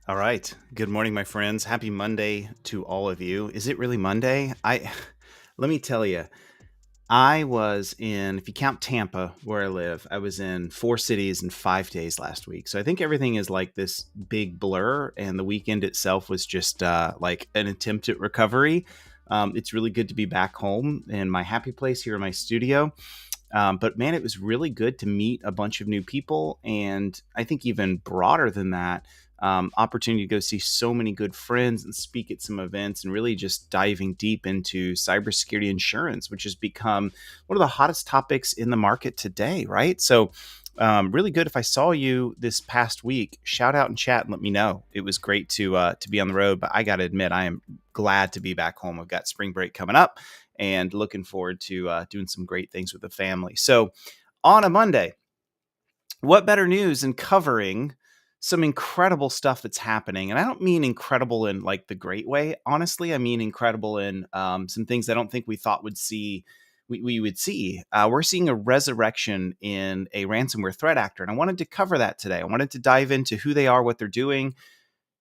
All right. Good morning, my friends. Happy Monday to all of you. Is it really Monday? I let me tell you. I was in, if you count Tampa, where I live, I was in 4 cities in 5 days last week. So I think everything is like this big blur, and the weekend itself was just like an attempt at recovery. It's really good to be back home in my happy place here in my studio. But man, it was really good to meet a bunch of new people. And I think even broader than that, opportunity to go see so many good friends and speak at some events and really just diving deep into cybersecurity insurance, which has become one of the hottest topics in the market today, right? So, really good. If I saw you this past week, shout out and chat and let me know. It was great to be on the road, but I got to admit, I am glad to be back home. I've got spring break coming up, and looking forward to doing some great things with the family. So, on a Monday, what better news than covering some incredible stuff that's happening? And I don't mean incredible in like the great way. Honestly, I mean incredible in some things I don't think we thought would see. We would see. We're seeing a resurrection in a ransomware threat actor, and I wanted to cover that today. I wanted to dive into who they are, what they're doing,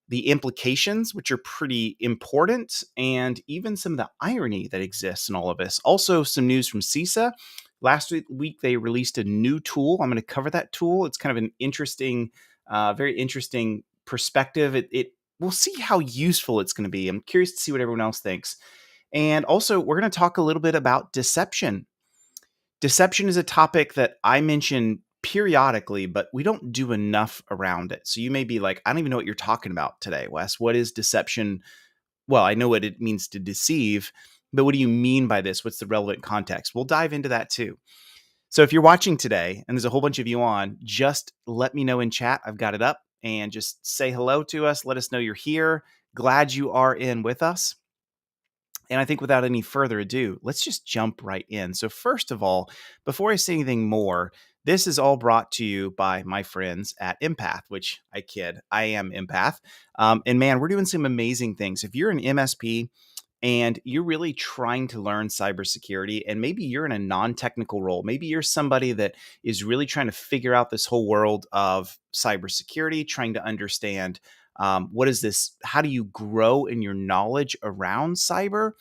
the implications, which are pretty important, and even some of the irony that exists in all of this. Also, some news from CISA. Last week, they released a new tool. I'm going to cover that tool. It's kind of an interesting, very interesting perspective. We'll see how useful it's going to be. I'm curious to see what everyone else thinks. And also, we're going to talk a little bit about deception. Deception is a topic that I mention periodically, but we don't do enough around it. So you may be like, I don't even know what you're talking about today, Wes. What is deception? Well, I know what it means to deceive, but what do you mean by this? What's the relevant context? We'll dive into that too. So if you're watching today and there's a whole bunch of you on, just let me know in chat. I've got it up, and just say hello to us. Let us know you're here. Glad you are in with us. And I think without any further ado, let's just jump right in. So, first of all, before I say anything more, this is all brought to you by my friends at Empath, which I kid, I am Empath. And man, we're doing some amazing things. If you're an MSP and you're really trying to learn cybersecurity, and maybe you're in a non technical role, maybe you're somebody that is really trying to figure out this whole world of cybersecurity, trying to understand what is this? How do you grow in your knowledge around cyber?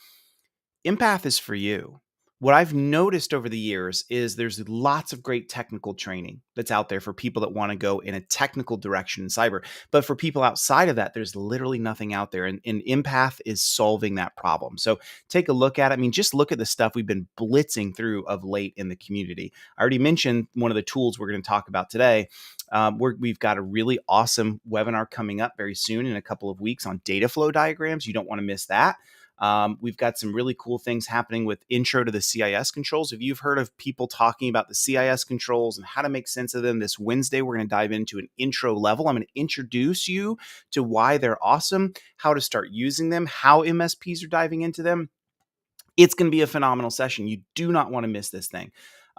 Empath is for you. What I've noticed over the years is there's lots of great technical training that's out there for people that want to go in a technical direction in cyber. But for people outside of that, there's literally nothing out there. And Empath is solving that problem. So take a look at it. I mean, just look at the stuff we've been blitzing through of late in the community. I already mentioned one of the tools we're going to talk about today. We've got a really awesome webinar coming up very soon in a couple of weeks on data flow diagrams. You don't want to miss that. We've got some really cool things happening with intro to the CIS controls. If you've heard of people talking about the CIS controls and how to make sense of them, this Wednesday, we're going to dive into an intro level. I'm going to introduce you to why they're awesome, how to start using them, how MSPs are diving into them. It's going to be a phenomenal session. You do not want to miss this thing.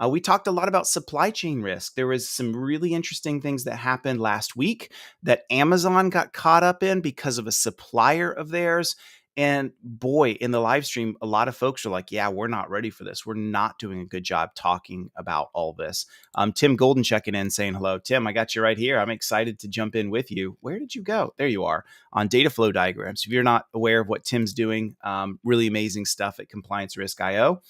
We talked a lot about supply chain risk. There was some really interesting things that happened last week that Amazon got caught up in because of a supplier of theirs. And boy, in the live stream, a lot of folks are like, yeah, we're not ready for this. We're not doing a good job talking about all this. Tim Golden checking in saying hello. Tim, I got you right here. I'm excited to jump in with you. Where did you go? There you are on data flow diagrams. If you're not aware of what Tim's doing, really amazing stuff at Compliance Risk IO.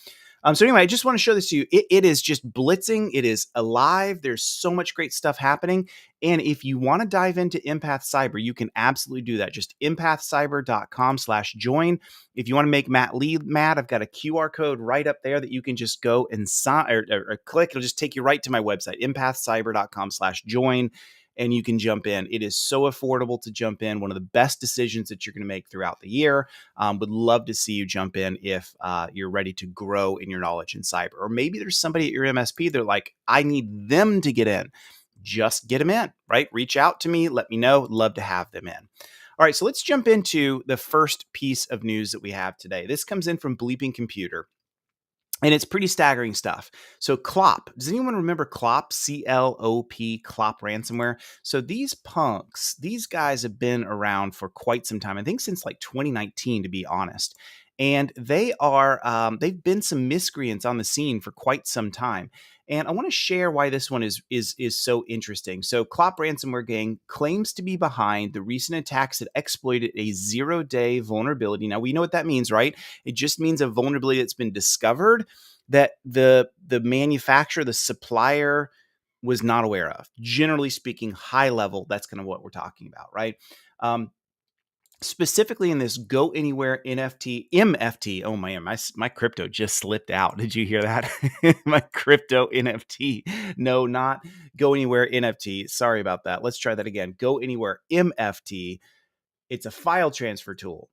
So anyway, I just want to show this to you. It is just blitzing. It is alive. There's so much great stuff happening. And if you want to dive into Empath Cyber, you can absolutely do that. Just empathcyber.com/join. If you want to make Matt Lee mad, I've got a QR code right up there that you can just go and sign or click. It'll just take you right to my website, empathcyber.com/join. And you can jump in. It is so affordable to jump in. One of the best decisions that you're going to make throughout the year. Would love to see you jump in if you're ready to grow in your knowledge in cyber. Or maybe there's somebody at your MSP, they're like, I need them to get in. Just get them in, right? Reach out to me. Let me know. Love to have them in. All right, so let's jump into the first piece of news that we have today. This comes in from Bleeping Computer. And it's pretty staggering stuff. So Clop, does anyone remember Clop, C-L-O-P, Clop ransomware? So these punks, these guys have been around for quite some time. I think since like 2019, to be honest. and they've been some miscreants on the scene for quite some time. And I want to share why this one is so interesting. So, Clop ransomware gang claims to be behind the recent attacks that exploited a 0-day vulnerability. Now, we know what that means, right? It just means a vulnerability that's been discovered that the manufacturer, the supplier, was not aware of. Generally speaking, high level, that's kind of what we're talking about, right? Um, Specifically in this go anywhere NFT MFT. Oh man, my crypto just slipped out. Did you hear that? My crypto NFT. No, not go anywhere NFT. Sorry about that. Let's try that again. Go anywhere MFT. It's a file transfer tool.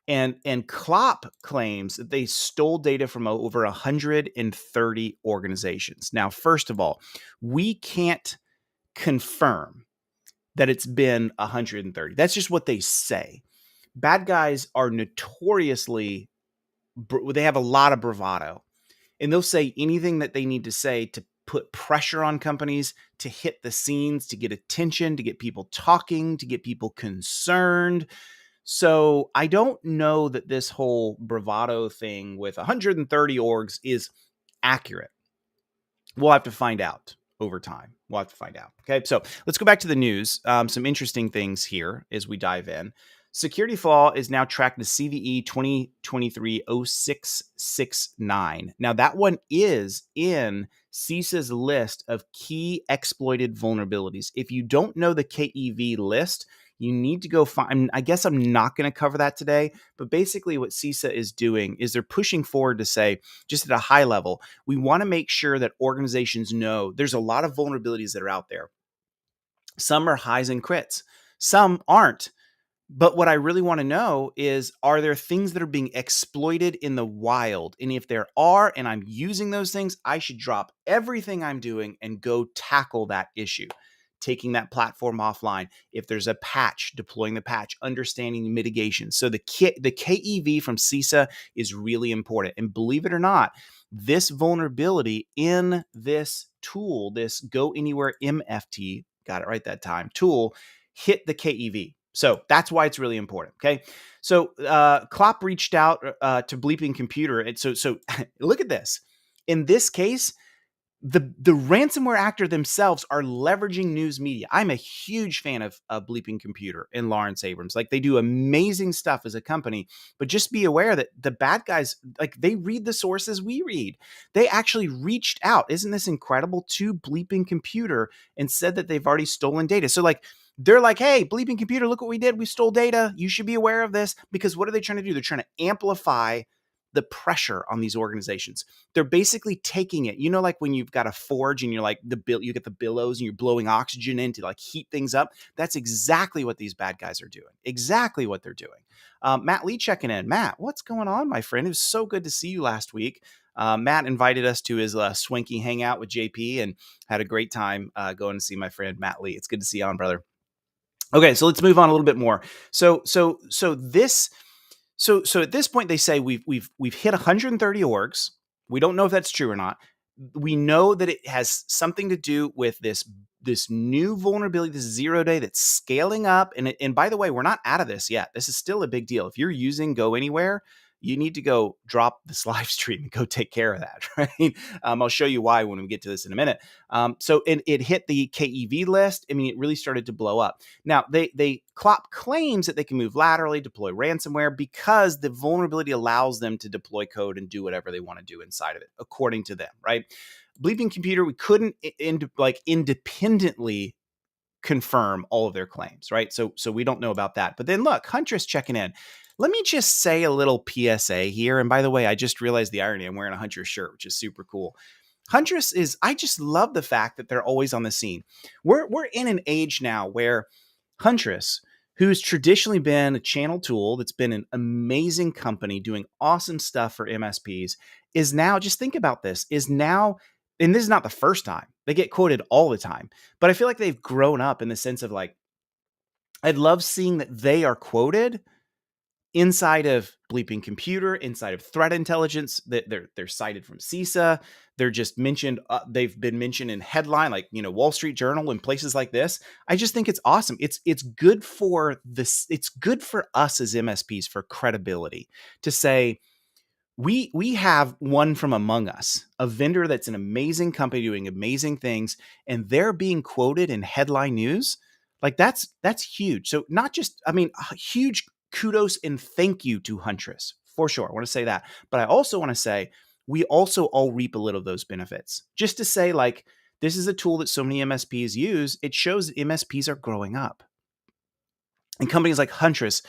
And Clop claims that they stole data from over 130 organizations. Now, first of all, we can't confirm that it's been 130. That's just what they say. Bad guys are notoriously, they have a lot of bravado, and they'll say anything that they need to say to put pressure on companies, to hit the scenes, to get attention, to get people talking, to get people concerned. So I don't know that this whole bravado thing with 130 orgs is accurate. We'll have to find out over time. We'll have to find out. Okay, so let's go back to the news. Some interesting things here as we dive in. Security flaw is now tracked to CVE 2023-0669. Now, that one is in CISA's list of key exploited vulnerabilities. If you don't know the KEV list, you need to go find. I guess I'm not going to cover that today, but basically what CISA is doing is they're pushing forward to say, just at a high level, we want to make sure that organizations know there's a lot of vulnerabilities that are out there. Some are highs and crits, some aren't. But what I really want to know is, are there things that are being exploited in the wild? And if there are, and I'm using those things, I should drop everything I'm doing and go tackle that issue, taking that platform offline. If there's a patch, deploying the patch, understanding the mitigation. So the KEV from CISA is really important. And believe it or not, this vulnerability in this tool, this Go Anywhere MFT, got it right that time, tool, hit the KEV. So that's why it's really important. Okay. So Klopp reached out to Bleeping Computer. And so look at this. In this case, the ransomware actor themselves are leveraging news media. I'm a huge fan of Bleeping Computer and Lawrence Abrams. Like, they do amazing stuff as a company, but just be aware that the bad guys, like, they read the sources we read. They actually reached out. Isn't this incredible? To Bleeping Computer and said that they've already stolen data. So like, they're like, hey, Bleeping Computer, look what we did. We stole data. You should be aware of this. Because what are they trying to do? They're trying to amplify the pressure on these organizations. They're basically taking it, like when you've got a forge and you're like you get the billows and you're blowing oxygen in to like heat things up. That's exactly what these bad guys are doing. Exactly what they're doing. Matt Lee checking in. Matt, what's going on, my friend? It was so good to see you last week. Matt invited us to his swanky hangout with JP and had a great time going to see my friend Matt Lee. It's good to see you on, brother. Okay, so let's move on a little bit more. So at this point, they say we've hit 130 orgs. We don't know if that's true or not. We know that it has something to do with this new vulnerability, this 0-day that's scaling up. And by the way, we're not out of this yet. This is still a big deal. If you're using Go Anywhere, you need to go drop this live stream and go take care of that, right? I'll show you why when we get to this in a minute. So it hit the KEV list. I mean, it really started to blow up. Now, Clop claims that they can move laterally, deploy ransomware, because the vulnerability allows them to deploy code and do whatever they want to do inside of it, according to them, right? Bleeping Computer, we couldn't independently confirm all of their claims, right? So we don't know about that. But then look, Huntress checking in. Let me just say a little PSA here. And by the way, I just realized the irony. I'm wearing a Huntress shirt, which is super cool. Huntress is, I just love the fact that they're always on the scene. We're in an age now where Huntress, who's traditionally been a channel tool, that's been an amazing company doing awesome stuff for MSPs, is now, just think about this, is now, and this is not the first time, they get quoted all the time, but I feel like they've grown up in the sense of like, I'd love seeing that they are quoted inside of Bleeping Computer, inside of threat intelligence, that they're cited from CISA. They're just mentioned. They've been mentioned in headline, like, Wall Street Journal and places like this. I just think it's awesome. It's good for this. It's good for us as MSPs for credibility to say, we have one from among us, a vendor that's an amazing company doing amazing things, and they're being quoted in headline news. Like, that's huge. So not just, I mean, huge kudos and thank you to Huntress for sure. I want to say that, but I also want to say we also all reap a little of those benefits. Just to say, like, this is a tool that so many MSPs use. It shows that MSPs are growing up, and companies like Huntress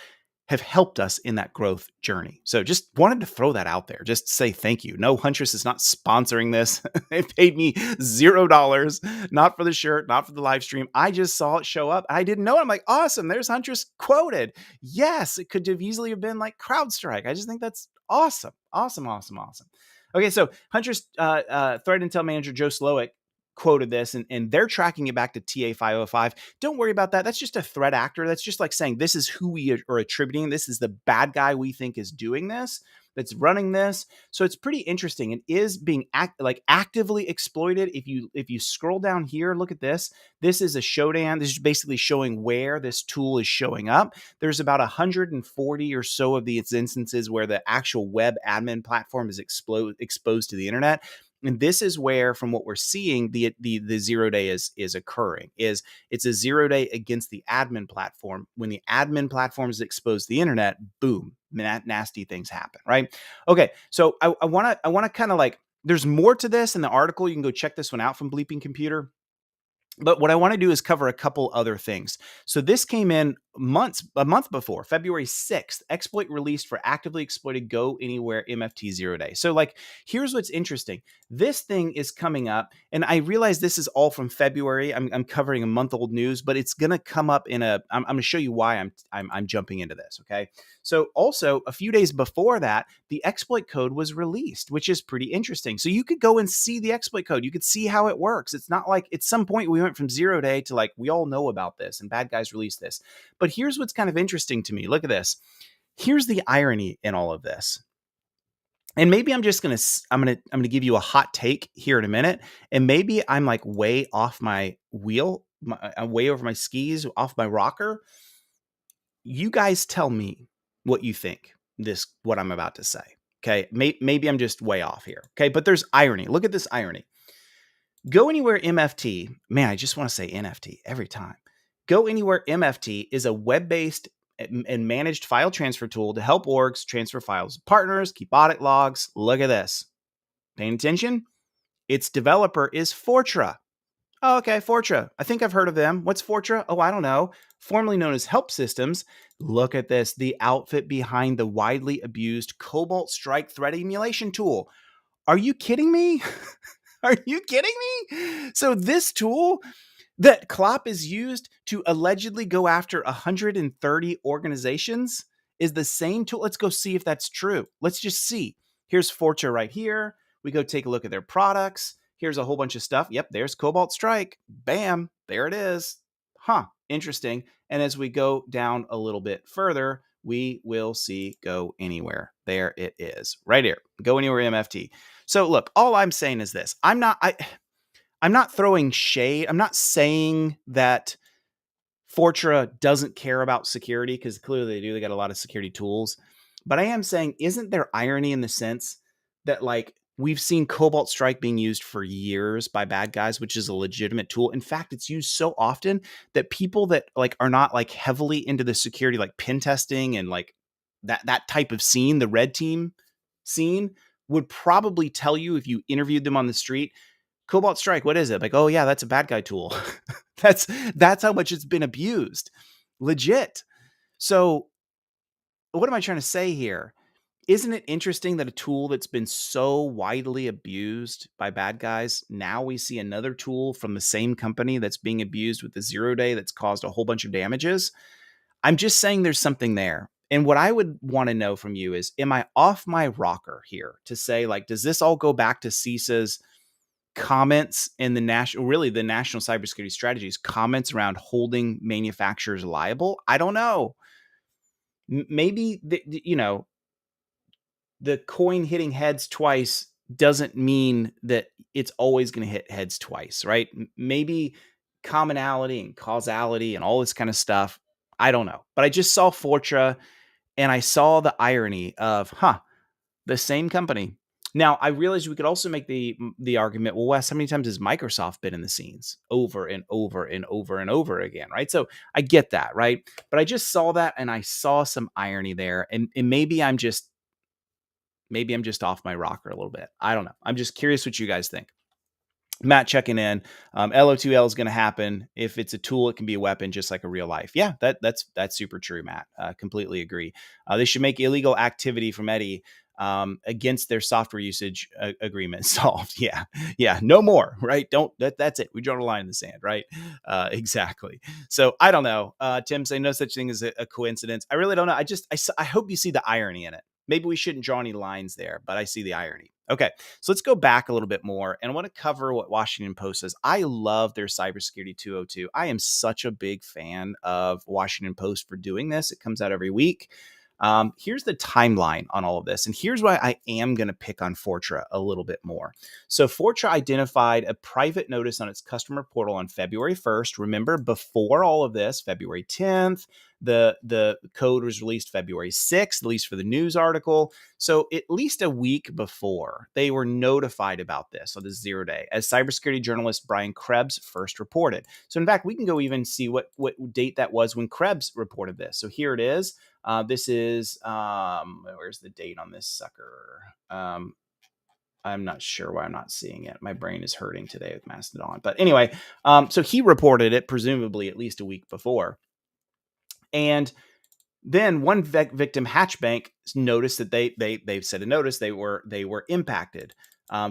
have helped us in that growth journey. So just wanted to throw that out there. Just say thank you. No, Huntress is not sponsoring this. They paid me $0, not for the shirt, not for the live stream. I just saw it show up. I didn't know it. I'm like, awesome. There's Huntress quoted. Yes, it could have easily have been like CrowdStrike. I just think that's awesome. Awesome, awesome, awesome. Okay, so Huntress threat intel manager Joe Slowick quoted this, and they're tracking it back to TA 505. Don't worry about that. That's just a threat actor. That's just like saying this is who we are attributing. This is the bad guy we think is doing this, that's running this. So it's pretty interesting. It is being actively exploited. If you scroll down here, look at this. This is a showdown. This is basically showing where this tool is showing up. There's about 140 or so of these instances where the actual web admin platform is exposed to the internet. And this is where, from what we're seeing, the 0 day is occurring. It's a 0 day against the admin platform. When the admin platform is exposed to the internet, boom, nasty things happen, right? Okay, so I want to kind of like, there's more to this in the article. You can go check this one out from Bleeping Computer. But what I want to do is cover a couple other things. So this came in a month before, February 6th, exploit released for actively exploited Go Anywhere MFT 0 day. So like, here's what's interesting. This thing is coming up, and I realize this is all from February. I'm covering a month old news, but it's going to come up in I'm going to show you why I'm jumping into this. Okay. So also a few days before that, the exploit code was released, which is pretty interesting. So you could go and see the exploit code. You could see how it works. It's not like at some point we went from 0 day to like, we all know about this and bad guys released this. But here's what's kind of interesting to me. Look at this. Here's the irony in all of this. And maybe I'm just I'm gonna give you a hot take here in a minute. And maybe I'm like way off my wheel, I'm way over my skis, off my rocker. You guys tell me what you think what I'm about to say. Okay. Maybe I'm just way off here. Okay. But there's irony. Look at this irony. Go Anywhere MFT. Man, I just want to say NFT every time. Go Anywhere MFT is a web-based and managed file transfer tool to help orgs transfer files to partners, keep audit logs. Look at this. Paying attention? Its developer is Fortra. Oh, okay, Fortra. I think I've heard of them. What's Fortra? Oh, I don't know. Formerly known as Help Systems. Look at this. The outfit behind the widely abused Cobalt Strike threat emulation tool. Are you kidding me? Are you kidding me? So this tool that Klopp is used to allegedly go after 130 organizations is the same tool. Let's go see if that's true. Let's just see. Here's Fortra right here. We go take a look at their products. Here's a whole bunch of stuff. Yep, there's Cobalt Strike. Bam, there it is. Huh, interesting. And as we go down a little bit further, we will see Go Anywhere. There it is, right here. Go Anywhere MFT. So look, all I'm saying is this. I'm not throwing shade. I'm not saying that Fortra doesn't care about security, because clearly they do. They got a lot of security tools. But I am saying, isn't there irony in the sense that, like, we've seen Cobalt Strike being used for years by bad guys, which is a legitimate tool. In fact, it's used so often that people that like are not like heavily into the security, like pen testing and like that type of scene, the red team scene, would probably tell you if you interviewed them on the street, Cobalt Strike, what is it? Like, oh yeah, that's a bad guy tool. that's how much it's been abused. Legit. So what am I trying to say here? Isn't it interesting that a tool that's been so widely abused by bad guys, now we see another tool from the same company that's being abused with the 0 day that's caused a whole bunch of damages? I'm just saying there's something there. And what I would want to know from you is, am I off my rocker here to say, like, does this all go back to CISA's comments in the national cybersecurity strategies, comments around holding manufacturers liable? I don't know. maybe the coin hitting heads twice doesn't mean that it's always going to hit heads twice, right? Maybe commonality and causality and all this kind of stuff. I don't know. But I just saw Fortra and I saw the irony of, the same company. Now, I realized we could also make the argument, well, Wes, how many times has Microsoft been in the scenes over and over and over and over again, right? So I get that, right? But I just saw that and I saw some irony there. And maybe I'm just off my rocker a little bit. I don't know. I'm just curious what you guys think. Matt checking in. LO2L is going to happen. If it's a tool, it can be a weapon, just like a real life. Yeah, that's super true, Matt. Completely agree. They should make illegal activity from Eddie against their software usage agreement solved. Yeah, no more. Right? That's it. We draw a line in the sand. Right? Exactly. So I don't know. Tim saying no such thing as a coincidence. I really don't know. I hope you see the irony in it. Maybe we shouldn't draw any lines there, but I see the irony. Okay, so let's go back a little bit more, and I want to cover what Washington Post says. I love their Cybersecurity 202. I am such a big fan of Washington Post for doing this. It comes out every week. Here's the timeline on all of this, and here's why I am going to pick on Fortra a little bit more. So Fortra identified a private notice on its customer portal on February 1st. Remember, before all of this, February 10th, the code was released February 6th, at least for the news article. So at least a week before, they were notified about this on the 0 day, as cybersecurity journalist Brian Krebs first reported. So in fact, we can go even see what date that was when Krebs reported this. So here it is. This is, where's the date on this sucker? I'm not sure why I'm not seeing it. My brain is hurting today with Mastodon. But anyway, so he reported it presumably at least a week before. And then one victim, Hatchbank, noticed that they sent a notice they were impacted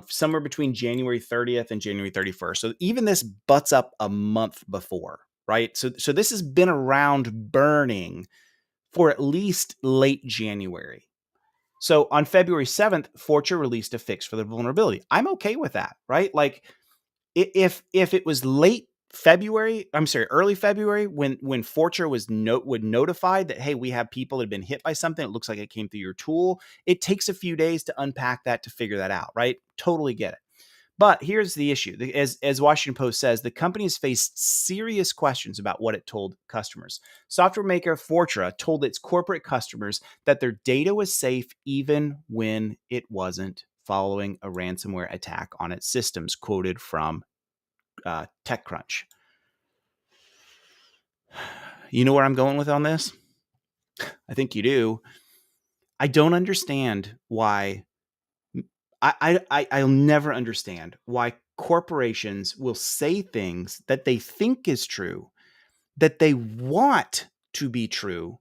somewhere between January 30th and January 31st. So even this butts up a month before, right? So this has been around burning for at least late January. So on February 7th, Fortra released a fix for the vulnerability. I'm okay with that, right? Like if it was early February when Fortra would notify that, hey, we have people that have been hit by something. It looks like it came through your tool. It takes a few days to unpack that, to figure that out, right? Totally get it. But here's the issue. As Washington Post says, the company has faced serious questions about what it told customers. Software maker Fortra told its corporate customers that their data was safe even when it wasn't, following a ransomware attack on its systems, quoted from TechCrunch. You know where I'm going with on this? I think you do. I don't understand why. I'll never understand why corporations will say things that they think is true, that they want to be true,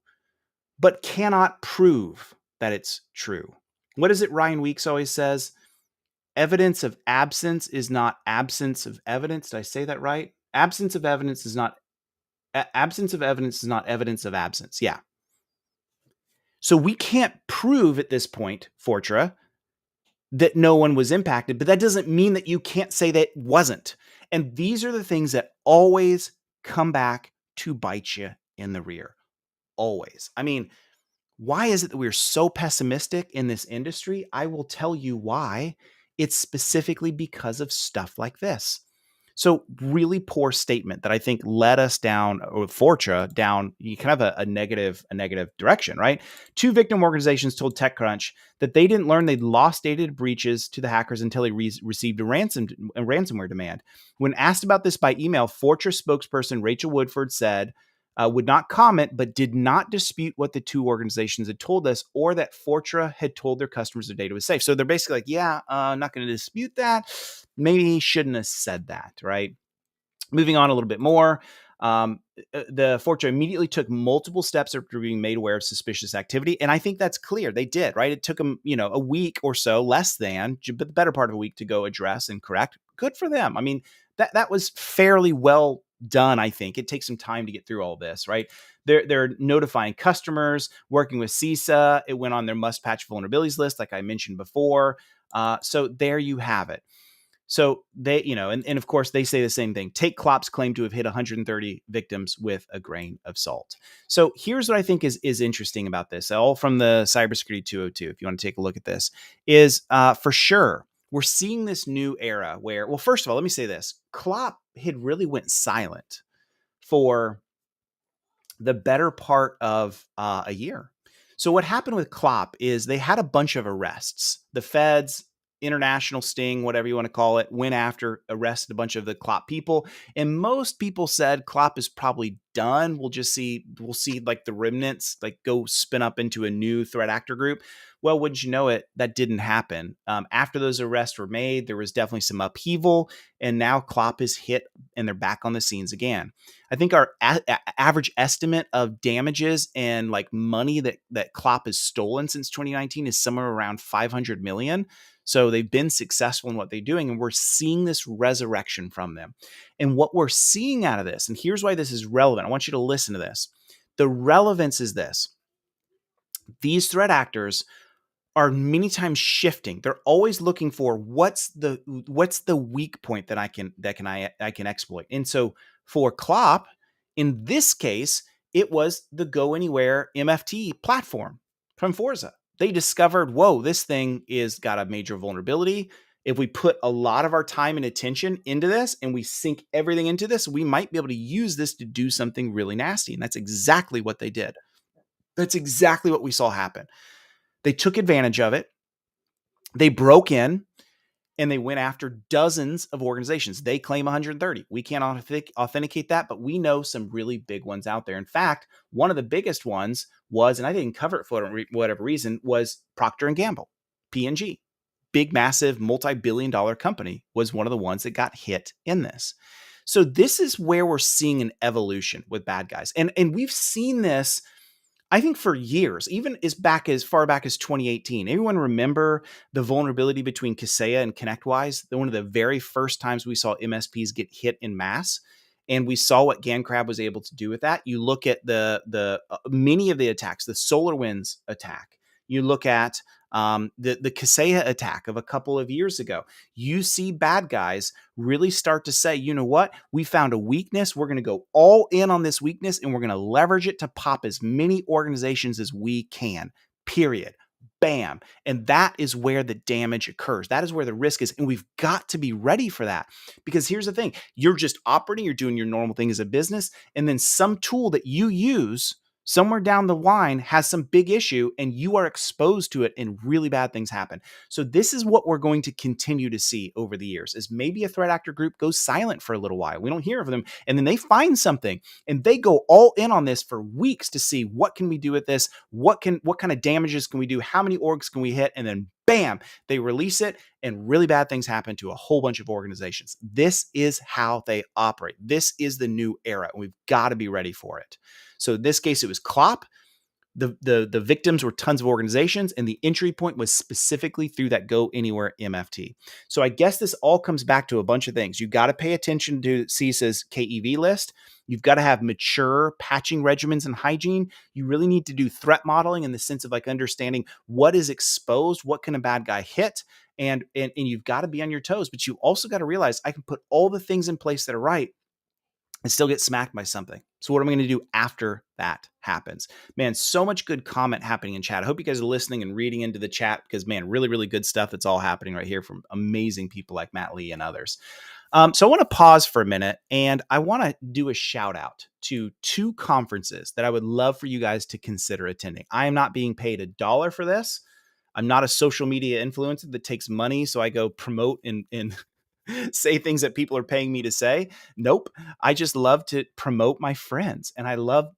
but cannot prove that it's true. What is it Ryan Weeks always says? Evidence of absence is not absence of evidence. Did I say that right? Absence of evidence is not evidence of absence. Yeah. So we can't prove at this point, Fortra, that no one was impacted, but that doesn't mean that you can't say that it wasn't. And these are the things that always come back to bite you in the rear. Always. I mean, why is it that we're so pessimistic in this industry? I will tell you why. It's specifically because of stuff like this. So really poor statement that I think led us down, or Fortra down, kind of a negative direction, right? Two victim organizations told TechCrunch that they didn't learn they'd lost data breaches to the hackers until they received a ransomware demand. When asked about this by email, Fortra spokesperson Rachel Woodford said, would not comment, but did not dispute what the two organizations had told us, or that Fortra had told their customers their data was safe. So they're basically like, yeah, I'm not going to dispute that. Maybe he shouldn't have said that, right? Moving on a little bit more. The Fortra immediately took multiple steps after being made aware of suspicious activity. And I think that's clear. They did, right? It took them, a week or so, less than, but the better part of a week to go address and correct. Good for them. I mean, that was fairly well done. I think it takes some time to get through all this, right? They're notifying customers, working with CISA. It went on their must patch vulnerabilities list, like I mentioned before. So there you have it. So they, and of course they say the same thing. Take Klopp's claim to have hit 130 victims with a grain of salt. So here's what I think is interesting about this, all from the Cybersecurity 202. If you want to take a look at this, is for sure we're seeing this new era where, well, first of all, let me say this: Klopp had really went silent for the better part of a year. So what happened with Klopp is they had a bunch of arrests. The feds, international sting, whatever you want to call it, went after, arrested a bunch of the Klopp people. And most people said Klopp is probably done. We'll see like the remnants like go spin up into a new threat actor group. Well, wouldn't you know it, that didn't happen. After those arrests were made, there was definitely some upheaval, and now Klopp is hit and they're back on the scenes again. I think our average estimate of damages and like money that Klopp has stolen since 2019 is somewhere around 500 million. So they've been successful in what they're doing, and we're seeing this resurrection from them. And what we're seeing out of this, and here's why this is relevant. I want you to listen to this. The relevance is this: these threat actors are many times shifting. They're always looking for what's the weak point that I can exploit. And so for Klopp, in this case, it was the Go Anywhere MFT platform from Forza. They discovered, whoa, this thing is got a major vulnerability. If we put a lot of our time and attention into this and we sink everything into this, we might be able to use this to do something really nasty. And that's exactly what they did. That's exactly what we saw happen. They took advantage of it. They broke in and they went after dozens of organizations. They claim 130. We can't authenticate that, but we know some really big ones out there. In fact, one of the biggest ones was, and I didn't cover it for whatever reason, was Procter & Gamble, P&G. Big, massive, multi-billion-dollar company was one of the ones that got hit in this. So this is where we're seeing an evolution with bad guys. And we've seen this, I think, for years, even as far back as 2018. Everyone remember the vulnerability between Kaseya and ConnectWise? One of the very first times we saw MSPs get hit in mass, and we saw what GandCrab was able to do with that. You look at the many of the attacks, the SolarWinds attack. You look at the Kaseya attack of a couple of years ago. You see bad guys really start to say, you know what? We found a weakness. We're going to go all in on this weakness, and we're going to leverage it to pop as many organizations as we can, period. Bam. And that is where the damage occurs. That is where the risk is. And we've got to be ready for that. Because here's the thing. You're just operating, you're doing your normal thing as a business, and then some tool that you use somewhere down the line has some big issue and you are exposed to it and really bad things happen. So this is what we're going to continue to see over the years, is maybe a threat actor group goes silent for a little while. We don't hear from them. And then they find something and they go all in on this for weeks to see what can we do with this? What kind of damages can we do? How many orgs can we hit? And then bam, they release it and really bad things happen to a whole bunch of organizations. This is how they operate. This is the new era, and we've got to be ready for it. So in this case, it was Klopp. The victims were tons of organizations, and the entry point was specifically through that Go Anywhere MFT. So I guess this all comes back to a bunch of things. You've got to pay attention to CISA's KEV list. You've got to have mature patching regimens and hygiene. You really need to do threat modeling in the sense of like understanding what is exposed, what can a bad guy hit, and you've got to be on your toes. But you also got to realize I can put all the things in place that are right and still get smacked by something. So what am I going to do after that happens? Man, so much good comment happening in chat. I hope you guys are listening and reading into the chat because, man, really, really good stuff that's all happening right here from amazing people like Matt Lee and others. So I want to pause for a minute, and I want to do a shout out to 2 conferences that I would love for you guys to consider attending. I am not being paid $1 for this. I'm not a social media influencer that takes money, so I go promote and say things that people are paying me to say. Nope. I just love to promote my friends, and I love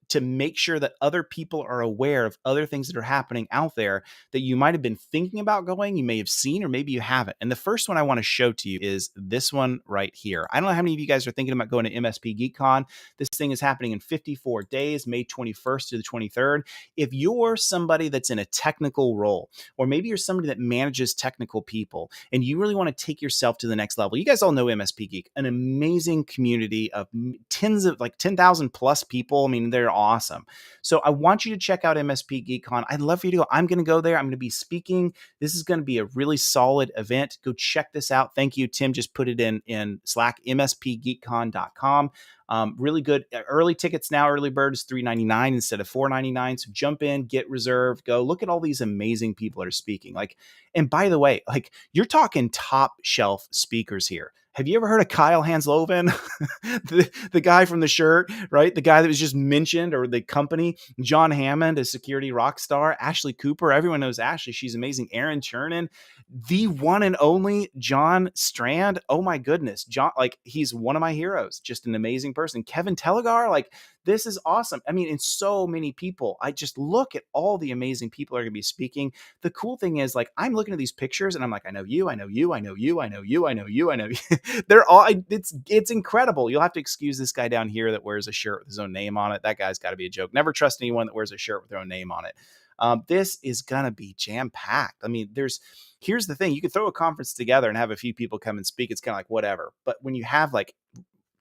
to make sure that other people are aware of other things that are happening out there that you might have been thinking about going, you may have seen, or maybe you haven't. And the first one I want to show to you is this one right here. I don't know how many of you guys are thinking about going to MSP GeekCon. This thing is happening in 54 days, May 21st to the 23rd. If you're somebody that's in a technical role, or maybe you're somebody that manages technical people, and you really want to take yourself to the next level, you guys all know MSP Geek, an amazing community of tens of like 10,000 plus people. I mean, mean, they're awesome. So I want you to check out MSP GeekCon. I'd love for you to go. I'm going to go there. I'm going to be speaking. This is going to be a really solid event. Go check this out. Thank you, Tim. Just put it in Slack, mspgeekcon.com. Really good early tickets now. Early bird is $3.99 instead of $4.99. So jump in, get reserved, go look at all these amazing people that are speaking. Like, and by the way, like you're talking top shelf speakers here. Have you ever heard of Kyle Hansloven, the guy from the shirt, right? The guy that was just mentioned, or the company, John Hammond, a security rock star, Ashley Cooper. Everyone knows Ashley. She's amazing. Aaron Chernin, the one and only John Strand. Oh my goodness. John, like he's one of my heroes, just an amazing person. Kevin Telegar, like this is awesome. I mean, and so many people, I just look at all the amazing people that are going to be speaking. The cool thing is like, I'm looking at these pictures and I'm like, I know you, I know you, I know you, I know you, I know you, I know you. They're all, it's incredible. You'll have to excuse this guy down here that wears a shirt with his own name on it. That guy's got to be a joke. Never trust anyone that wears a shirt with their own name on it. This is going to be jam packed. I mean, here's the thing. You could throw a conference together and have a few people come and speak. It's kind of like whatever. But when you have like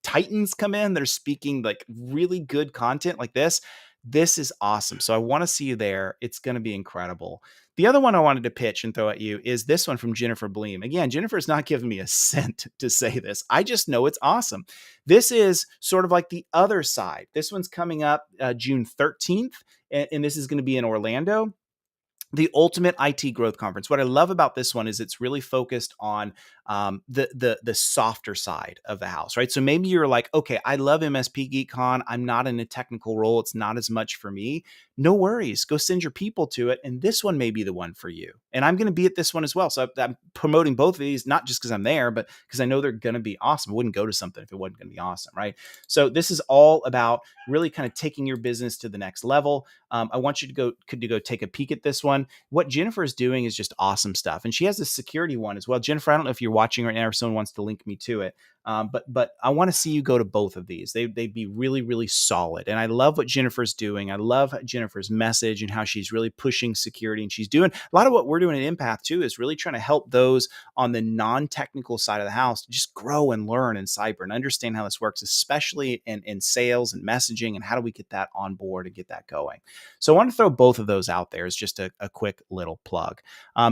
titans come in, they're speaking like really good content like this is awesome. So I want to see you there. It's going to be incredible. The other one I wanted to pitch and throw at you is this one from Jennifer Bleem. Again, Jennifer's not giving me a cent to say this. I just know it's awesome. This is sort of like the other side. This one's coming up June 13th, and this is going to be in Orlando. The Ultimate IT Growth Conference. What I love about this one is it's really focused on the softer side of the house, right? So maybe you're like, okay, I love MSP GeekCon. I'm not in a technical role. It's not as much for me. No worries. Go send your people to it. And this one may be the one for you. And I'm going to be at this one as well. So I'm promoting both of these, not just because I'm there, but because I know they're going to be awesome. I wouldn't go to something if it wasn't going to be awesome, right? So this is all about really kind of taking your business to the next level. I want you to go take a peek at this one. What Jennifer is doing is just awesome stuff. And she has a security one as well. Jennifer, I don't know if you're watching right now or someone wants to link me to it. But I want to see you go to both of these. They'd be really, really solid. And I love what Jennifer's doing. I love Jennifer's message and how she's really pushing security. And she's doing a lot of what we're doing at Empath too, is really trying to help those on the non-technical side of the house just grow and learn in cyber and understand how this works, especially in sales and messaging, and how do we get that on board and get that going. So I want to throw both of those out there as just a quick little plug.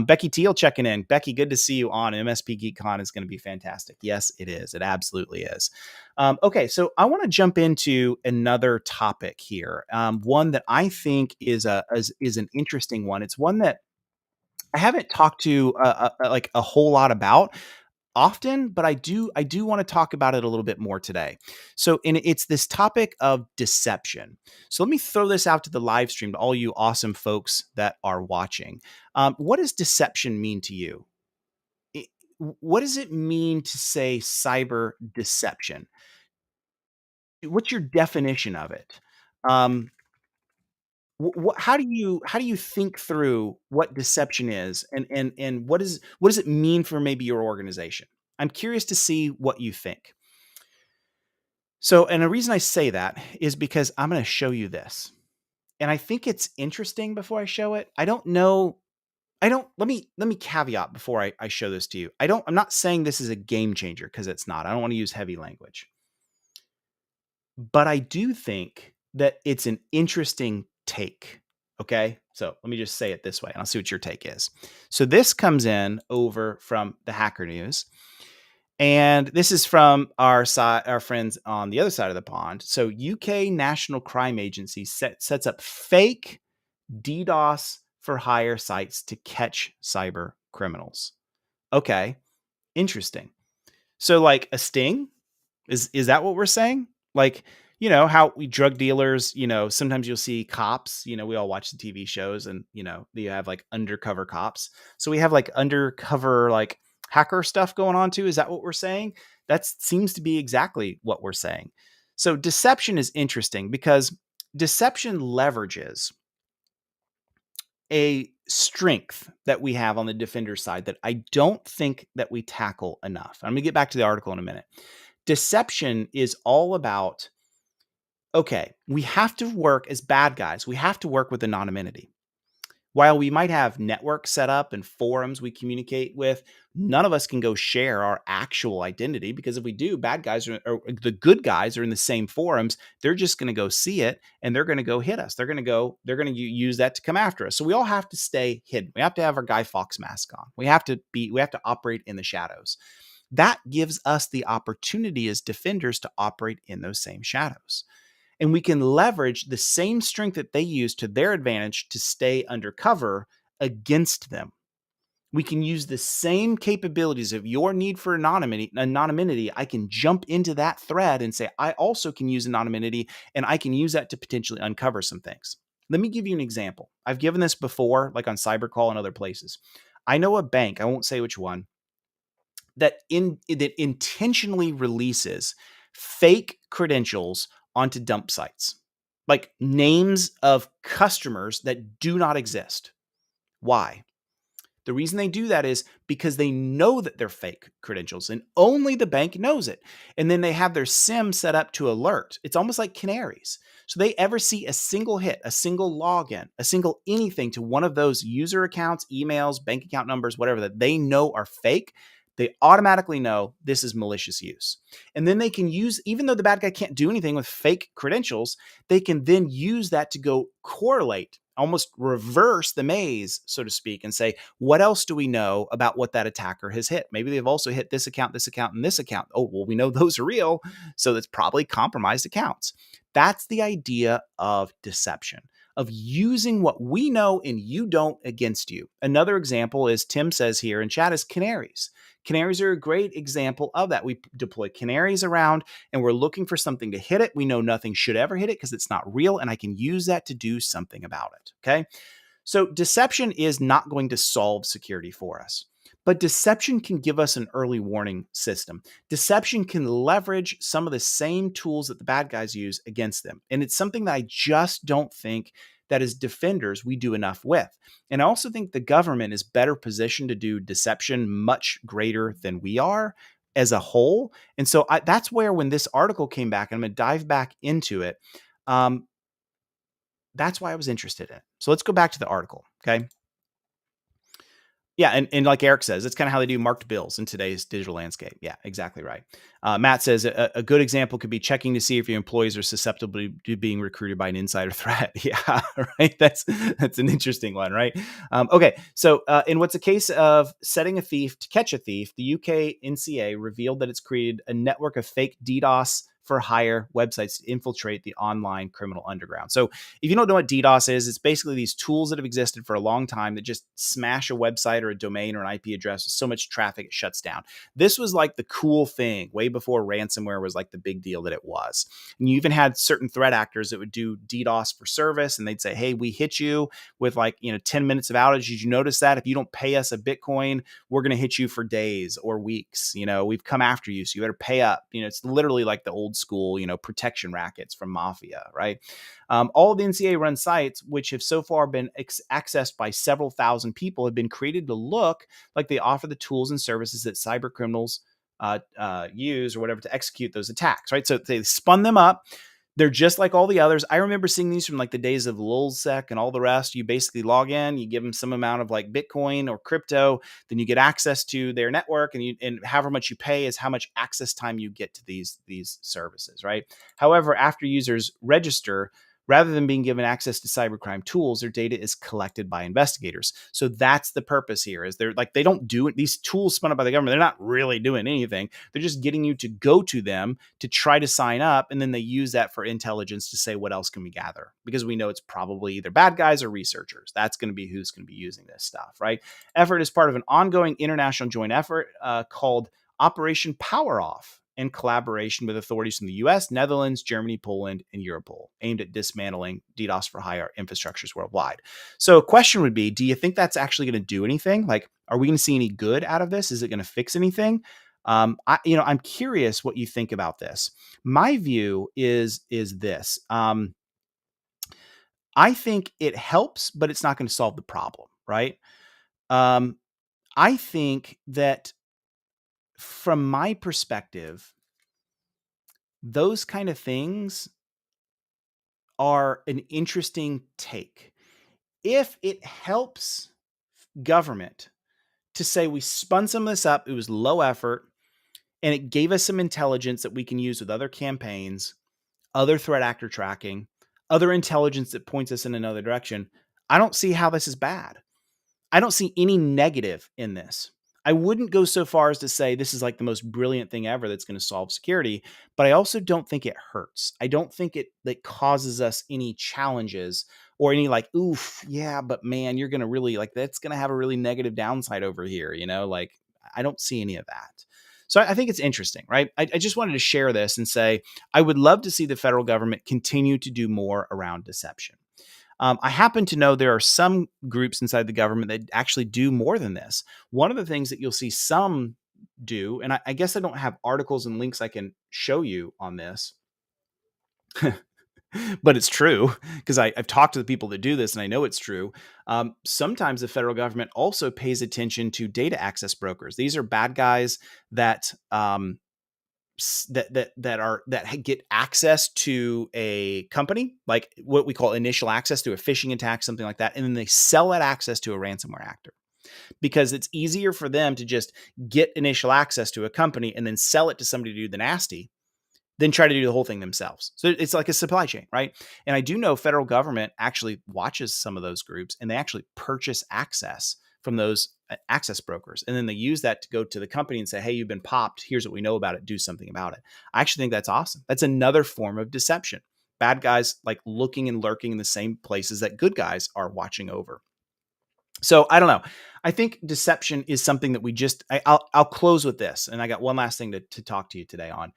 Becky Teal checking in. Becky, good to see you on. MSP GeekCon is going to be fantastic. Yes, it is. It absolutely is. Okay, so I want to jump into another topic here. One that I think is an interesting one. It's one that I haven't talked to like a whole lot about often, but I do want to talk about it a little bit more today. So, it's this topic of deception. So let me throw this out to the live stream to all you awesome folks that are watching. What does deception mean to you? What does it mean to say cyber deception? What's your definition of it? How do you think through what deception is, and what does it mean for maybe your organization? I'm curious to see what you think. So, and the reason I say that is because I'm going to show you this, and I think it's interesting. Before I show it, I don't know. Let me caveat before I show this to you. I'm not saying this is a game changer, because it's not. I don't want to use heavy language. But I do think that it's an interesting take. Okay. So let me just say it this way, and I'll see what your take is. So this comes in over from the Hacker News. And this is from our friends on the other side of the pond. So UK National Crime Agency sets up fake DDoS for hire sites to catch cyber criminals. Okay. Interesting. So like a sting? Is that what we're saying? Like, how we drug dealers, sometimes you'll see cops, we all watch the TV shows, and, you have like undercover cops. So we have like undercover, like hacker stuff going on too. Is that what we're saying? That seems to be exactly what we're saying. So deception is interesting because deception leverages a strength that we have on the defender side that I don't think that we tackle enough. I'm going to get back to the article in a minute. Deception is all about, okay, we have to work as bad guys. We have to work with anonymity. While we might have networks set up and forums we communicate with, none of us can go share our actual identity, because if we do, bad guys or the good guys are in the same forums. They're just going to go see it and they're going to go hit us. They're going to use that to come after us. So we all have to stay hidden. We have to have our Guy Fawkes mask on. We have to operate in the shadows. That gives us the opportunity as defenders to operate in those same shadows. And we can leverage the same strength that they use to their advantage to stay undercover against them. We can use the same capabilities of your need for anonymity. I can jump into that thread and say, I also can use anonymity, and I can use that to potentially uncover some things. Let me give you an example. I've given this before, like on Cybercall and other places. I know a bank, I won't say which one, that intentionally releases fake credentials onto dump sites, like names of customers that do not exist. Why? The reason they do that is because they know that they're fake credentials, and only the bank knows it. And then they have their SIM set up to alert. It's almost like canaries. So they ever see a single hit, a single login, a single anything to one of those user accounts, emails, bank account numbers, whatever, that they know are fake, they automatically know this is malicious use. And then they can use, even though the bad guy can't do anything with fake credentials, they can then use that to go correlate, almost reverse the maze, so to speak, and say, what else do we know about what that attacker has hit? Maybe they've also hit this account, and this account. Oh, well, we know those are real. So that's probably compromised accounts. That's the idea of deception, of using what we know and you don't against you. Another example, is Tim says here in chat, is canaries. Canaries are a great example of that. We deploy canaries around and we're looking for something to hit it. We know nothing should ever hit it because it's not real, and I can use that to do something about it. Okay. So deception is not going to solve security for us, but deception can give us an early warning system. Deception can leverage some of the same tools that the bad guys use against them. And it's something that I just don't think that as defenders we do enough with. And I also think the government is better positioned to do deception much greater than we are as a whole. And so that's where, when this article came back, and I'm going to dive back into it, that's why I was interested in it. So let's go back to the article. Okay. Yeah, and like Eric says, it's kind of how they do marked bills in today's digital landscape. Yeah, exactly right. Matt says a good example could be checking to see if your employees are susceptible to being recruited by an insider threat. Yeah, right. That's an interesting one, right? Okay, so in what's a case of setting a thief to catch a thief, the UK NCA revealed that it's created a network of fake DDoS for hire websites to infiltrate the online criminal underground. So if you don't know what DDoS is, it's basically these tools that have existed for a long time that just smash a website or a domain or an IP address with so much traffic it shuts down. This was like the cool thing way before ransomware was like the big deal that it was. And you even had certain threat actors that would do DDoS for service, and they'd say, hey, we hit you with 10 minutes of outage. Did you notice that? If you don't pay us a Bitcoin, we're going to hit you for days or weeks. We've come after you, so you better pay up. It's literally like the old school, protection rackets from mafia, right? All of the NCA run sites, which have so far been accessed by several thousand people, have been created to look like they offer the tools and services that cyber criminals use or whatever to execute those attacks, right? So they spun them up. They're just like all the others. I remember seeing these from like the days of Lulzsec and all the rest. You basically log in, you give them some amount of like Bitcoin or crypto, then you get access to their network, and however much you pay is how much access time you get to these services, right? However, after users register, rather than being given access to cybercrime tools, their data is collected by investigators. So that's the purpose here, is they don't do it. These tools spun up by the government, they're not really doing anything. They're just getting you to go to them to try to sign up. And then they use that for intelligence to say, what else can we gather? Because we know it's probably either bad guys or researchers. That's going to be who's going to be using this stuff, right? Effort is part of an ongoing international joint effort called Operation Power Off, in collaboration with authorities from the US, Netherlands, Germany, Poland, and Europol, aimed at dismantling DDoS for hire infrastructures worldwide. So a question would be, do you think that's actually going to do anything? Like, are we going to see any good out of this? Is it going to fix anything? I'm curious what you think about this. My view is this. I think it helps, but it's not going to solve the problem, right? I think that from my perspective, those kind of things are an interesting take. if it helps government to say we spun some of this up, it was low effort, and it gave us some intelligence that we can use with other campaigns, other threat actor tracking, other intelligence that points us in another direction, I don't see how this is bad. I don't see any negative in this. I wouldn't go so far as to say this is like the most brilliant thing ever that's going to solve security, but I also don't think it hurts. I don't think it causes us any challenges or any like, oof, yeah, but man, you're going to really like that's going to have a really negative downside over here. Like I don't see any of that. So I think it's interesting, right? I just wanted to share this and say I would love to see the federal government continue to do more around deception. I happen to know there are some groups inside the government that actually do more than this. One of the things that you'll see some do, and I guess I don't have articles and links I can show you on this, but it's true because I've talked to the people that do this and I know it's true. Sometimes the federal government also pays attention to data access brokers. These are bad guys that that get access to a company, like what we call initial access to a phishing attack, something like that, and then they sell that access to a ransomware actor because it's easier for them to just get initial access to a company and then sell it to somebody to do the nasty than try to do the whole thing themselves. So it's like a supply chain, right? And I do know federal government actually watches some of those groups and they actually purchase access from those access brokers. And then they use that to go to the company and say, hey, you've been popped. Here's what we know about it. Do something about it. I actually think that's awesome. That's another form of deception. Bad guys like looking and lurking in the same places that good guys are watching over. So I don't know. I think deception is something that we just, I'll close with this. And I got one last thing to talk to you today on.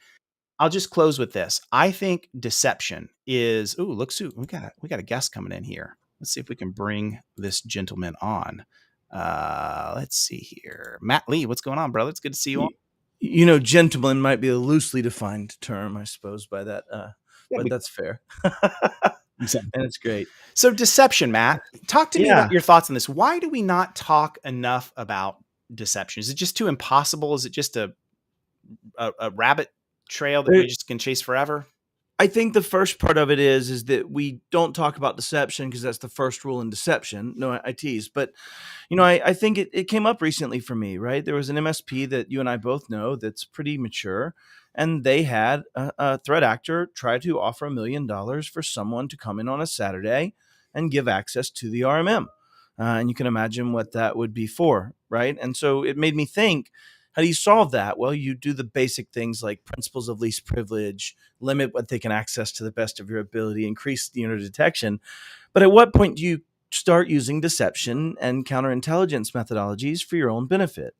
I'll just close with this. I think deception is, look, Sue, we got a guest coming in here. Let's see if we can bring this gentleman on. Let's see here. Matt Lee, what's going on, brother? It's good to see you on. Gentleman might be a loosely defined term, I suppose, by that. But that's fair. Exactly. And it's great. So deception, Matt, talk to me about your thoughts on this. Why do we not talk enough about deception? Is it just too impossible? Is it just a rabbit trail that we just can chase forever? I think the first part of it is that we don't talk about deception because that's the first rule in deception. No, I tease. But, I think it came up recently for me, right? There was an MSP that you and I both know that's pretty mature. And they had a threat actor try to offer $1 million for someone to come in on a Saturday and give access to the RMM. And you can imagine what that would be for, right? And so it made me think, how do you solve that? Well, you do the basic things like principles of least privilege, limit what they can access to the best of your ability, increase detection. But at what point do you start using deception and counterintelligence methodologies for your own benefit?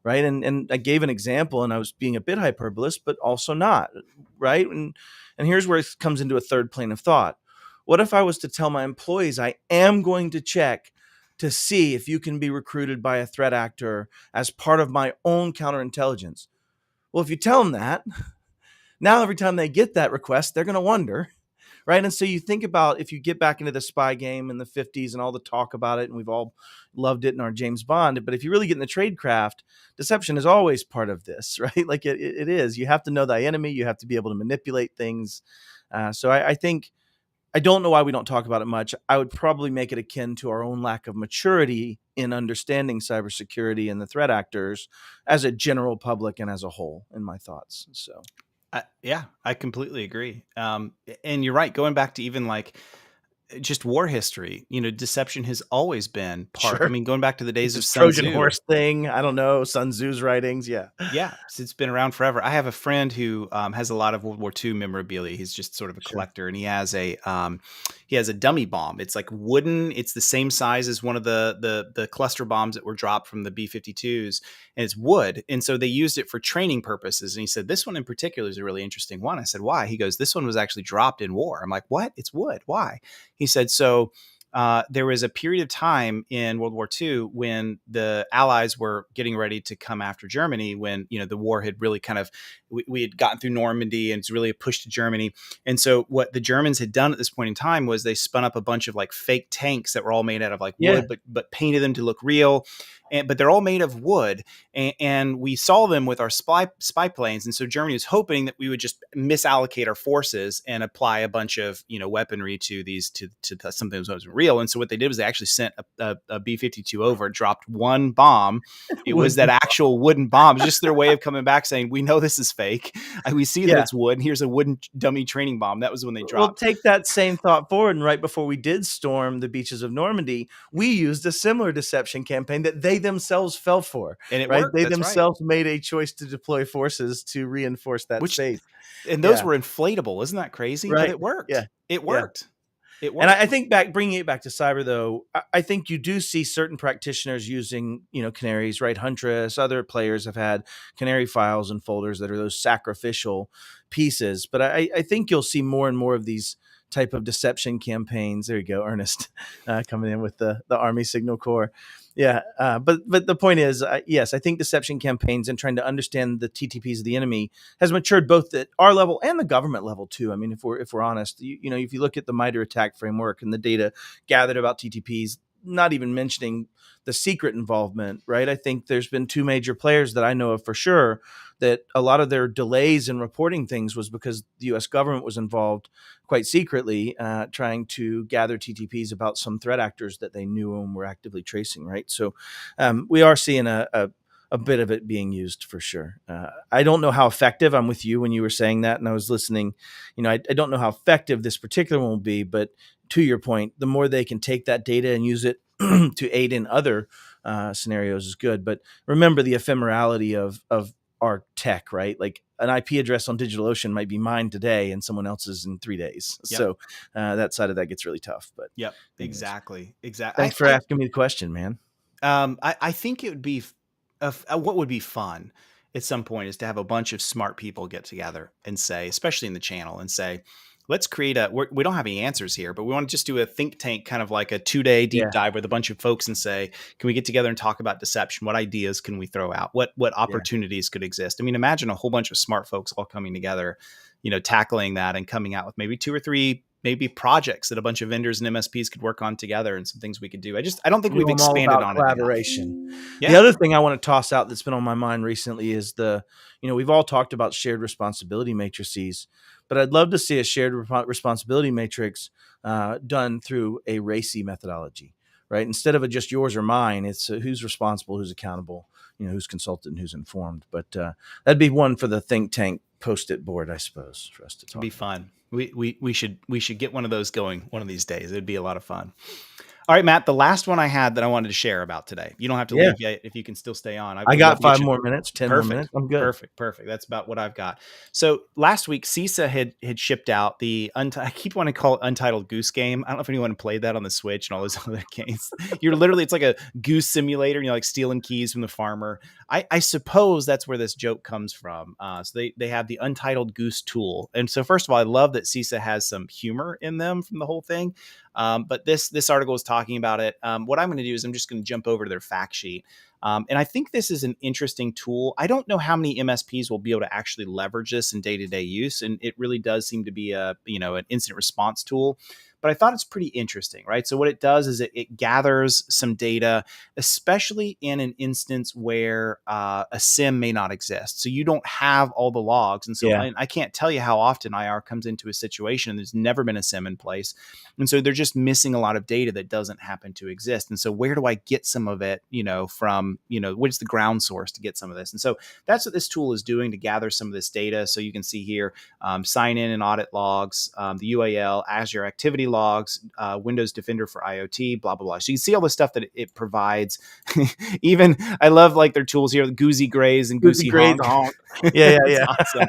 Right. And I gave an example and I was being a bit hyperbolous, but also not. Right. And here's where it comes into a third plane of thought. What if I was to tell my employees I am going to check to see if you can be recruited by a threat actor as part of my own counterintelligence? Well, if you tell them that, now every time they get that request, they're going to wonder. Right. And so you think about if you get back into the spy game in the 50s and all the talk about it, and we've all loved it in our James Bond. But if you really get in the tradecraft, deception is always part of this, right? Like it is. You have to know thy enemy. You have to be able to manipulate things. So I think I don't know why we don't talk about it much. I would probably make it akin to our own lack of maturity in understanding cybersecurity and the threat actors as a general public and as a whole, in my thoughts. So. Yeah, I completely agree. And you're right. Going back to even like just war history, deception has always been part. Sure. I mean, going back to the days of Sun Trojan Tzu. horse thing. I don't know. Sun Tzu's writings. Yeah. Yeah. It's been around forever. I have a friend who has a lot of World War II memorabilia. He's just sort of a collector, and he has a dummy bomb. It's like wooden. It's the same size as one of the cluster bombs that were dropped from the B-52s, and it's wood. And so they used it for training purposes. And he said, this one in particular is a really interesting one. I said, why? He goes, this one was actually dropped in war. I'm like, what? It's wood. Why? He said, so there was a period of time in World War II when the Allies were getting ready to come after Germany, when, the war had really kind of, we had gotten through Normandy and it's really a push to Germany. And so what the Germans had done at this point in time was they spun up a bunch of like fake tanks that were all made out of like wood, but painted them to look real. but they're all made of wood, and we saw them with our spy planes. And so Germany was hoping that we would just misallocate our forces and apply a bunch of weaponry to these to something that wasn't real. And so what they did was they actually sent a B-52 over, dropped one bomb. It was that Wooden. actual wooden bomb. It's just their way of coming back saying, we know this is fake. We see that Yeah. it's wood. And here's a wooden dummy training bomb. That was when they Well, dropped. take that same thought forward, and right before we did storm the beaches of Normandy, we used a similar deception campaign that they themselves fell for. And it Right? worked. They That's right. themselves made a choice to deploy forces to reinforce that Which, faith. and those Yeah. were inflatable. Isn't that crazy? But Right. it worked. Yeah. It Yeah. worked. It And worked. I think bringing it back to cyber, though, I think you do see certain practitioners using, canaries, right? Huntress, other players have had canary files and folders that are those sacrificial pieces. But I think you'll see more and more of these type of deception campaigns. There you go, Ernest, coming in with the Army Signal Corps. Yeah, but the point is, yes, I think deception campaigns and trying to understand the TTPs of the enemy has matured both at our level and the government level too. I mean, if we're honest, if you look at the MITRE attack framework and the data gathered about TTPs, not even mentioning the secret involvement, right? I think there's been two major players that I know of for sure that a lot of their delays in reporting things was because the U.S. government was involved quite secretly, trying to gather TTPs about some threat actors that they knew and were actively tracing, right? So we are seeing a bit of it being used for sure. I don't know how effective. I'm with you when you were saying that, and I was listening. I don't know how effective this particular one will be, but to your point, the more they can take that data and use it to aid in other scenarios is good. But remember the ephemerality of our tech, right? Like an IP address on DigitalOcean might be mine today and someone else's in 3 days. Yep. So that side of that gets really tough. But Yep. anyways, Exactly. thanks for asking me the question, man. I think it would be what would be fun at some point is to have a bunch of smart people get together and say, especially in the channel, and say, let's create we don't have any answers here, but we want to just do a think tank, kind of like a 2-day deep Yeah. dive with a bunch of folks and say, can we get together and talk about deception? What ideas can we throw out? What opportunities could exist? I mean, imagine a whole bunch of smart folks all coming together, tackling that and coming out with maybe 2 or 3 maybe projects that a bunch of vendors and MSPs could work on together, and some things we could do. I don't think we've I'm all expanded about on it enough. collaboration. Yeah. The other thing I want to toss out that's been on my mind recently is we've all talked about shared responsibility matrices, but I'd love to see a shared responsibility matrix done through a RACI methodology, right? Instead of a just yours or mine, it's who's responsible, who's accountable, who's consulted and who's informed. But that'd be one for the think tank post-it board, I suppose, for us to talk. It'd be fun. We should get one of those going one of these days. It'd be a lot of fun. All right, Matt, the last one I had that I wanted to share about today. You don't have to leave yet if you can still stay on. I got 5 more minutes, 10 more minutes. I'm good. Perfect. That's about what I've got. So last week, CISA had shipped out the I keep wanting to call it Untitled Goose Game. I don't know if anyone played that on the Switch and all those other games. It's like a goose simulator, like stealing keys from the farmer. I suppose that's where this joke comes from. So they have the Untitled Goose tool. And so first of all, I love that CISA has some humor in them from the whole thing. But this article is talking about it. What I'm going to do is I'm just going to jump over to their fact sheet. And I think this is an interesting tool. I don't know how many MSPs will be able to actually leverage this in day-to-day use. And it really does seem to be an incident response tool. But I thought it's pretty interesting, right? So what it does is it gathers some data, especially in an instance where a SIM may not exist. So you don't have all the logs. And so I can't tell you how often IR comes into a situation and there's never been a SIM in place. And so they're just missing a lot of data that doesn't happen to exist. And so where do I get some of it, from, what's the ground source to get some of this? And so that's what this tool is doing to gather some of this data. So you can see here, sign in and audit logs, the UAL, Azure activity logs, Windows Defender for IoT, blah, blah, blah. So you can see all the stuff that it provides. Even I love like their tools here, the Goosey Grays and Goosey Honk. Yeah. Awesome.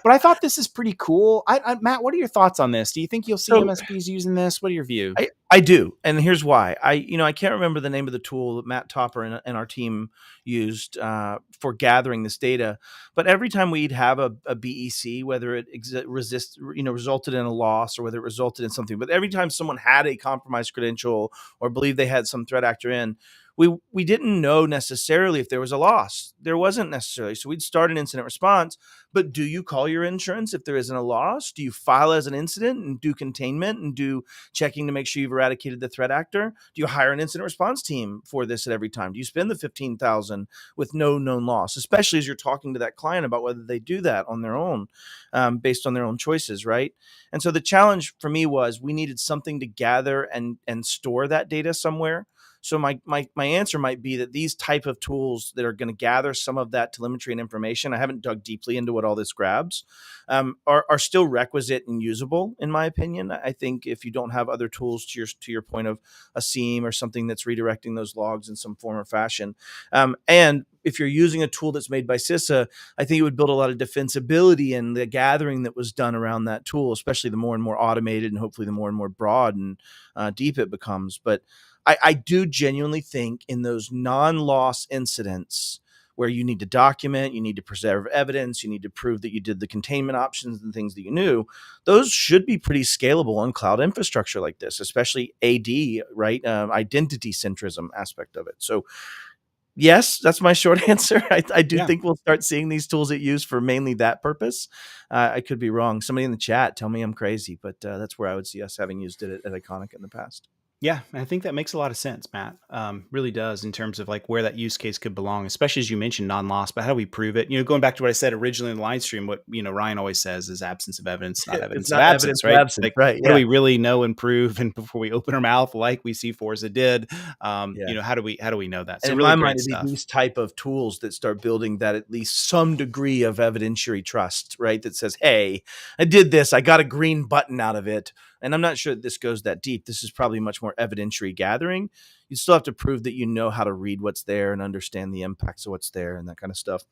But I thought this is pretty cool. Matt, what are your thoughts on this? Do you think you'll see MSPs using this? What are your views? I do. And here's why. I can't remember the name of the tool that Matt Topper and our team used for gathering this data. But every time we'd have a BEC, whether it resulted in a loss or whether it resulted in something, but every time someone had a compromised credential or believed they had some threat actor in, we didn't know necessarily if there was a loss. There wasn't necessarily. So we'd start an incident response, but do you call your insurance if there isn't a loss? Do you file as an incident and do containment and do checking to make sure you've eradicated the threat actor? Do you hire an incident response team for this at every time? Do you spend the 15,000 with no known loss, especially as you're talking to that client about whether they do that on their own, based on their own choices, right? And so the challenge for me was we needed something to gather and store that data somewhere. So my answer might be that these type of tools that are going to gather some of that telemetry and information, I haven't dug deeply into what all this grabs, are still requisite and usable in my opinion. I think if you don't have other tools to your point of a SIEM or something that's redirecting those logs in some form or fashion, and if you're using a tool that's made by CISA, I think it would build a lot of defensibility in the gathering that was done around that tool, especially the more and more automated and hopefully the more and more broad and deep it becomes. But I do genuinely think in those non-loss incidents where you need to document, you need to preserve evidence, you need to prove that you did the containment options and things that you knew, those should be pretty scalable on cloud infrastructure like this, especially AD, right? Identity centrism aspect of it. So yes, that's my short answer. I do Yeah. think we'll start seeing these tools that use for mainly that purpose. I could be wrong. Somebody in the chat tell me I'm crazy, but that's where I would see us having used it at Iconic in the past. Yeah, I think that makes a lot of sense, Matt. Really does in terms of like where that use case could belong, especially as you mentioned non-loss. But how do we prove it? Going back to what I said originally in the live stream, what Ryan always says is absence of evidence, not It's evidence of not evidence absence, of right? absence, Like, right? what do Yeah, we really know and prove? And before we open our mouth, like we see Forza did, yeah. how do we know that? And So in really my mind, great it'd be stuff. these type of tools that start building that at least some degree of evidentiary trust, right? That says, hey, I did this. I got a green button out of it. And I'm not sure that this goes that deep. This is probably much more evidentiary gathering. You still have to prove that you know how to read what's there and understand the impacts of what's there and that kind of stuff.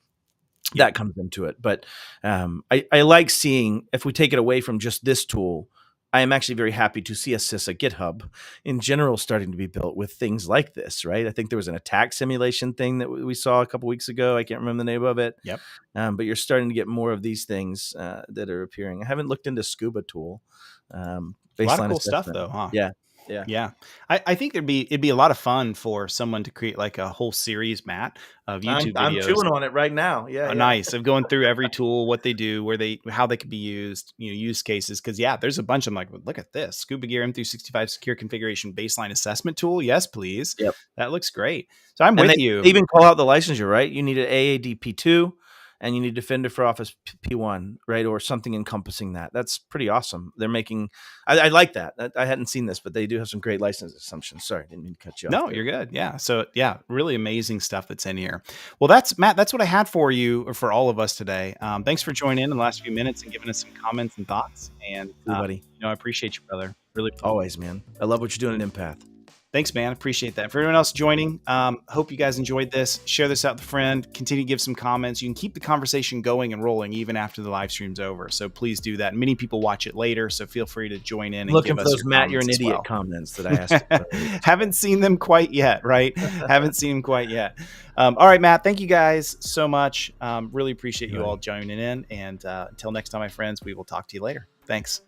Yep. That comes into it. But I like seeing, if we take it away from just this tool, I am actually very happy to see a CISA GitHub in general starting to be built with things like this, right? I think there was an attack simulation thing that we saw a couple weeks ago. I can't remember the name of it. Yep. But you're starting to get more of these things that are appearing. I haven't looked into Scuba tool. A lot of Baseline cool stuff assessment. though, huh? Yeah. Yeah. Yeah. I think it'd be a lot of fun for someone to create like a whole series, Matt, of YouTube I'm videos. chewing on it right now. Yeah. Oh, Yeah. nice. Of going through every tool, what they do, how they could be used, use cases. Cause yeah, there's a bunch. I'm like, look at this Scuba Gear M365 secure configuration baseline assessment tool. Yes, please. Yep. That looks great. So I'm And with they you. even call out the licensure, right? You need an AADP2 and you need Defender for Office P1, right? Or something encompassing that. That's pretty awesome. They're making, I like that. I hadn't seen this, but they do have some great license assumptions. Sorry, didn't mean to cut you off. No, there. you're good. Yeah. So yeah, really amazing stuff that's in here. Well, that's Matt. That's what I had for you or for all of us today. Thanks for joining in the last few minutes and giving us some comments and thoughts. And Buddy. I appreciate you, brother. Really. Always, man. I love what you're doing at Empath. Thanks, man. Appreciate that. For everyone else joining, hope you guys enjoyed this. Share this out with a friend. Continue to give some comments. You can keep the conversation going and rolling even after the live stream's over. So please do that. Many people watch it later, so feel free to join in and Looking give for us those your Matt, you're an comments as idiot well. comments that I asked. Haven't seen them quite yet, right? Haven't seen them quite yet. All right, Matt. Thank you guys so much. Really appreciate you all joining in. And until next time, my friends, we will talk to you later. Thanks.